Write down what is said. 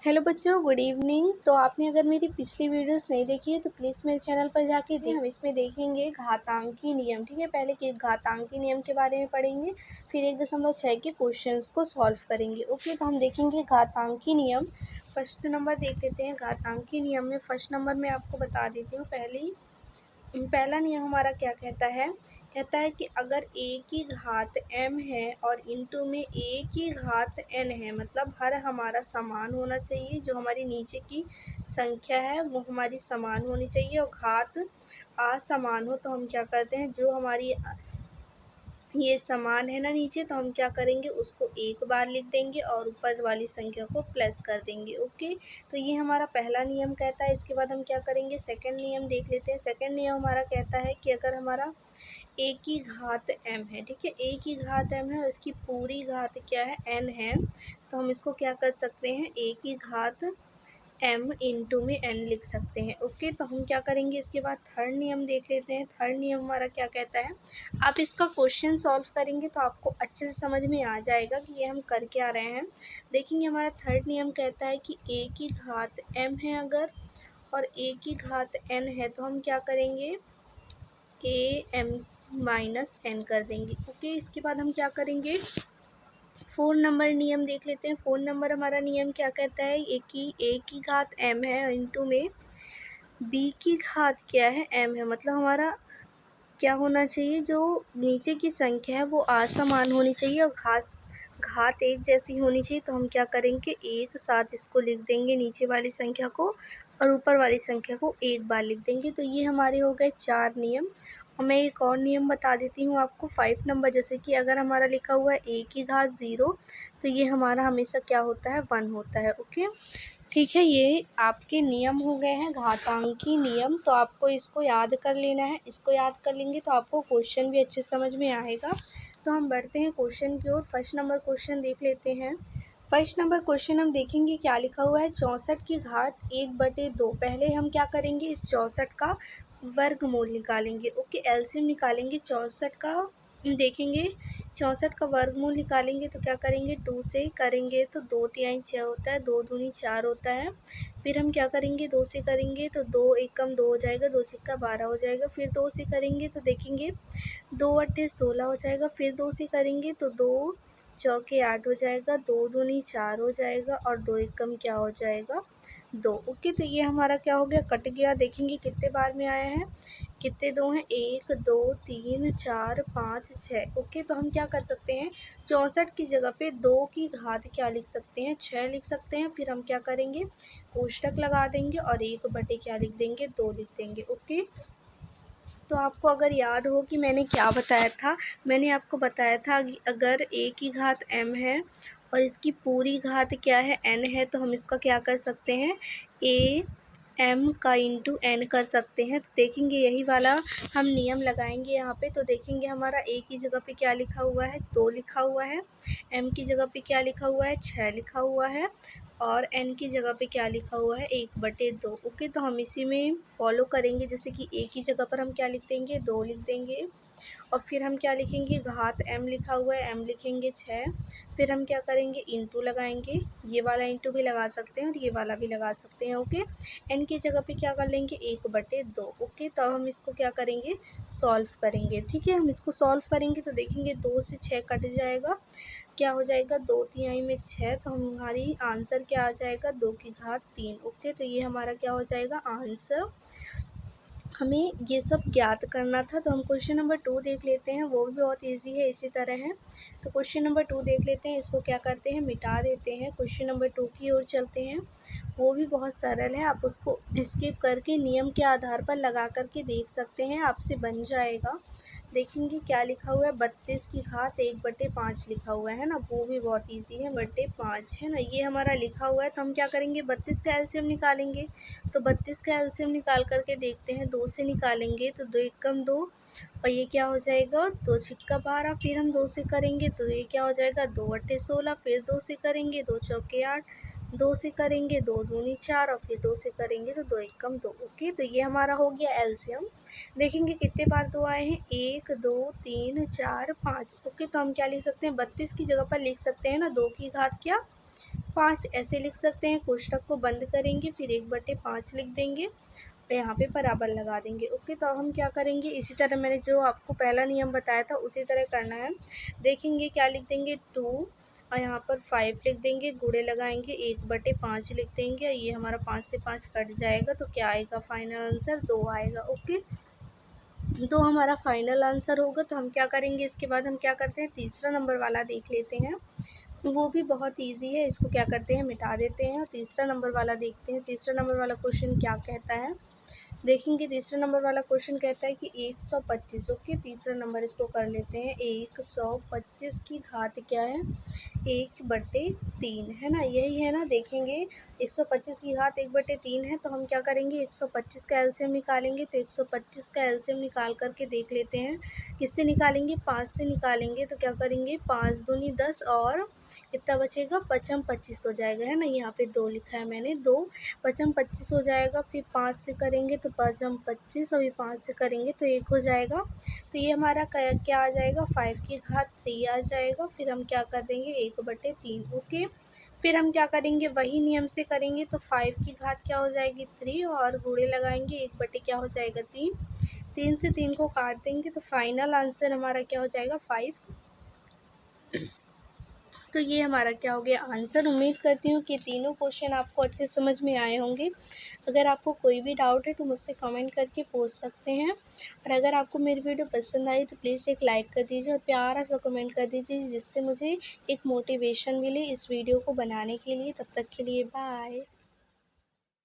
Hello बच्चों, good evening. तो आपने अगर मेरी पिछली वीडियोस नहीं देखी है तो प्लीज़ मेरे चैनल पर जाके देखें। हम इसमें देखेंगे घातांकी नियम। ठीक है, पहले के घातांकी नियम के बारे में पढ़ेंगे, फिर 1.6 के क्वेश्चंस को सॉल्व करेंगे। ओके, तो हम देखेंगे घातांकी नियम। फर्स्ट नंबर देख लेते हैं। घातांकी नियम में फर्स्ट नंबर में आपको बता देती हूँ। पहला नियम हमारा क्या कहता है कि अगर a की घात m है और इनटू में a की घात n है, मतलब हर हमारा समान होना चाहिए। जो हमारी नीचे की संख्या है वो हमारी समान होनी चाहिए और घात असमान हो तो हम क्या करते हैं, जो हमारी ये समान है ना नीचे, तो हम क्या करेंगे, उसको एक बार लिख देंगे और ऊपर वाली संख्या को प्लस कर देंगे। ओके, तो ये हमारा पहला नियम कहता है। इसके बाद हम क्या करेंगे, सेकंड नियम देख लेते हैं। सेकंड नियम हमारा कहता है कि अगर हमारा a की घात m है, ठीक है, a की घात m है और इसकी पूरी घात क्या है, n है, तो हम इसको क्या कर सकते हैं, a की घात m इंटू में n लिख सकते हैं। ओके, तो हम क्या करेंगे, इसके बाद थर्ड नियम देख लेते हैं। थर्ड नियम हमारा क्या कहता है, आप इसका क्वेश्चन सॉल्व करेंगे तो आपको अच्छे से समझ में आ जाएगा कि ये हम कर क्या रहे हैं। देखेंगे, हमारा थर्ड नियम कहता है कि a की घात m है अगर और a की घात n है, तो हम क्या करेंगे, a m माइनस n कर देंगे। ओके, इसके बाद हम क्या करेंगे, 4 नंबर नियम देख लेते हैं। 4 नंबर हमारा नियम क्या कहता है, a की घात m है इंटू में b की घात क्या है, m है, मतलब हमारा क्या होना चाहिए, जो नीचे की संख्या है वो असमान होनी चाहिए और घात एक जैसी होनी चाहिए। तो हम क्या करेंगे, एक साथ इसको लिख देंगे नीचे वाली संख्या को और ऊपर वाली संख्या को एक बार लिख देंगे। तो ये हमारे हो गए 4 नियम। और मैं एक और नियम बता देती हूँ आपको, 5 नंबर। जैसे कि अगर हमारा लिखा हुआ है a की घात 0, तो ये हमारा हमेशा क्या होता है, 1 होता है। ओके, ठीक है, ये आपके नियम हो गए हैं घातांकी नियम। तो आपको इसको याद कर लेना है। इसको याद कर लेंगे तो आपको क्वेश्चन भी अच्छे समझ में आएगा। तो हम बढ़ते हैं क्वेश्चन की ओर। फर्स्ट नंबर क्वेश्चन देख लेते हैं। फर्स्ट नंबर क्वेश्चन हम देखेंगे क्या लिखा हुआ है, 64 की घात 1/2। पहले हम क्या करेंगे, इस 64 का वर्गमूल निकालेंगे। ओके, एलसीएम निकालेंगे 64 का। देखेंगे 64 का वर्गमूल निकालेंगे तो क्या करेंगे, 2 से करेंगे तो 2 तिहाई 6 होता है, 2 दूनी 4 होता है। फिर हम क्या करेंगे, 2 से करेंगे तो 2 एकम 2 हो जाएगा, 2 छक्का 12 हो जाएगा। फिर 2 से करेंगे तो देखेंगे 2 अट्ठे 16 हो जाएगा। फिर 2 से करेंगे तो 2 चौके 8 हो जाएगा, 2 दूनी 4 हो जाएगा और 2 एकम क्या हो जाएगा, 2। ओके, तो ये हमारा क्या हो गया, कट गया। देखेंगे कितने बार में आया है, कितने 2 हैं, 1 2 3 4 5 6। ओके, तो हम क्या कर सकते हैं, 64 की जगह पे 2 की घात क्या लिख सकते हैं, 6 लिख सकते हैं। फिर हम क्या करेंगे, कोष्टक लगा देंगे और 1 बटे क्या लिख देंगे, 2 लिख देंगे। ओके, तो आपको अगर याद हो कि मैंने क्या बताया था, मैंने आपको बताया था कि अगर a की घात m है और इसकी पूरी घात क्या है, n है, तो हम इसका क्या कर सकते हैं, a m का इंटू n कर सकते हैं। तो देखेंगे यही वाला हम नियम लगाएंगे यहाँ पे। तो देखेंगे हमारा a की जगह पे क्या लिखा हुआ है, 2 लिखा हुआ है, m की जगह पे क्या लिखा हुआ है, 6 लिखा हुआ है और n की जगह पे क्या लिखा हुआ है, 1/2। ओके, तो हम इसी में फॉलो करेंगे। जैसे कि a की जगह पर हम क्या लिख देंगे, 2 लिख देंगे और फिर हम क्या लिखेंगे, घात m लिखा हुआ है, m लिखेंगे 6। फिर हम क्या करेंगे, इंटू लगाएंगे, ये वाला इंटू भी लगा सकते हैं और ये वाला भी लगा सकते हैं। ओके, n की जगह पे क्या कर लेंगे, 1/2। ओके, तो हम इसको क्या करेंगे, सॉल्व करेंगे। ठीक है, हम इसको सॉल्व करेंगे तो देखेंगे 2 से 6 कट जाएगा, क्या हो जाएगा, 2 तिहाई में 6। तो हमारी आंसर क्या आ जाएगा, 2 की घात 3। ओके, तो ये हमारा क्या हो जाएगा आंसर। हमें ये सब ज्ञात करना था। तो हम क्वेश्चन नंबर 2 देख लेते हैं, वो भी बहुत इजी है, इसी तरह है। तो क्वेश्चन नंबर 2 देख लेते हैं, इसको क्या करते हैं, मिटा देते हैं। क्वेश्चन नंबर 2 की ओर चलते हैं, वो भी बहुत सरल है। आप उसको स्किप करके नियम के आधार पर लगा करके देख सकते हैं, आपसे बन जाएगा। देखेंगे क्या लिखा हुआ है, 32 की घात 1/5 लिखा हुआ है ना, वो भी बहुत इजी है, 1/5 है ना, ये हमारा लिखा हुआ है। तो हम क्या करेंगे, 32 का एलसीएम निकालेंगे। तो 32 का एलसीएम निकाल करके देखते हैं, 2 से निकालेंगे तो 2 एकम 2 और ये क्या हो जाएगा, 2 छिक्का 12। फिर हम 2 से करेंगे तो ये क्या हो जाएगा, 2 अट्ठे 16। फिर 2 से करेंगे, 2 चौके 8, 2 से करेंगे 2 दूनी 4 और फिर 2 से करेंगे तो 2 एकम 2। ओके, तो ये हमारा हो गया एलसीएम। देखेंगे कितने बार 2 आए हैं, 1 2 3 4 5। ओके, तो हम क्या लिख सकते हैं, 32 की जगह पर लिख सकते हैं ना, 2 की घात क्या, 5 ऐसे लिख सकते हैं। कोष्ठक को बंद करेंगे, फिर 1/5 लिख देंगे और यहाँ पे बराबर लगा देंगे। ओके, तो अब हम क्या करेंगे, इसी तरह मैंने जो आपको पहला नियम बताया था उसी तरह करना है। देखेंगे क्या लिख देंगे 2 और यहाँ पर 5 लिख देंगे, गुणे लगाएंगे 1/5 लिख देंगे और ये हमारा 5 से 5 कट जाएगा तो क्या आएगा, फाइनल आंसर 2 आएगा। ओके, तो हमारा फाइनल आंसर होगा। तो हम क्या करेंगे, इसके बाद हम क्या करते हैं, तीसरा नंबर वाला देख लेते हैं। वो भी बहुत इजी है, इसको क्या करते हैं, मिटा देते हैं और तीसरा नंबर वाला देखते हैं। तीसरा नंबर वाला क्वेश्चन क्या कहता है, देखेंगे। तीसरा नंबर वाला क्वेश्चन कहता है कि 125। ओके, तीसरा नंबर इसको कर लेते हैं। 125 की घात क्या है, 1/3 है ना, यही है ना। देखेंगे 125 की घात 1/3 है, तो हम क्या करेंगे, 125 का एलसीएम निकालेंगे। तो 125 का एलसीएम निकाल करके देख लेते हैं, किससे निकालेंगे, 5 से निकालेंगे। तो क्या करेंगे, 5 दूनी 10 और कितना बचेगा, 55 हो जाएगा, है ना। यहाँ पे 2 लिखा है मैंने, 2 55 हो जाएगा। फिर 5 से करेंगे तो 55, अभी 5 से करेंगे तो 1 हो जाएगा। तो ये हमारा क्या आ जाएगा, 5 की घात 3 आ जाएगा। फिर हम क्या कर देंगे, 1/3। ओके, फिर हम क्या करेंगे, वही नियम से करेंगे। तो 5 की घात क्या हो जाएगी, 3 और गुणे लगाएंगे 1/ क्या हो जाएगा, 3। 3 से 3 को काट देंगे तो फाइनल आंसर हमारा क्या हो जाएगा, 5। तो ये हमारा क्या हो गया आंसर। उम्मीद करती हूँ कि तीनों क्वेश्चन आपको अच्छे समझ में आए होंगे। अगर आपको कोई भी डाउट है तो मुझसे कमेंट करके पूछ सकते हैं, और अगर आपको मेरी वीडियो पसंद आई तो प्लीज़ एक लाइक कर दीजिए और प्यारा सा कमेंट कर दीजिए, जिससे मुझे एक मोटिवेशन मिले इस वीडियो को बनाने के लिए। तब तक के लिए बाय।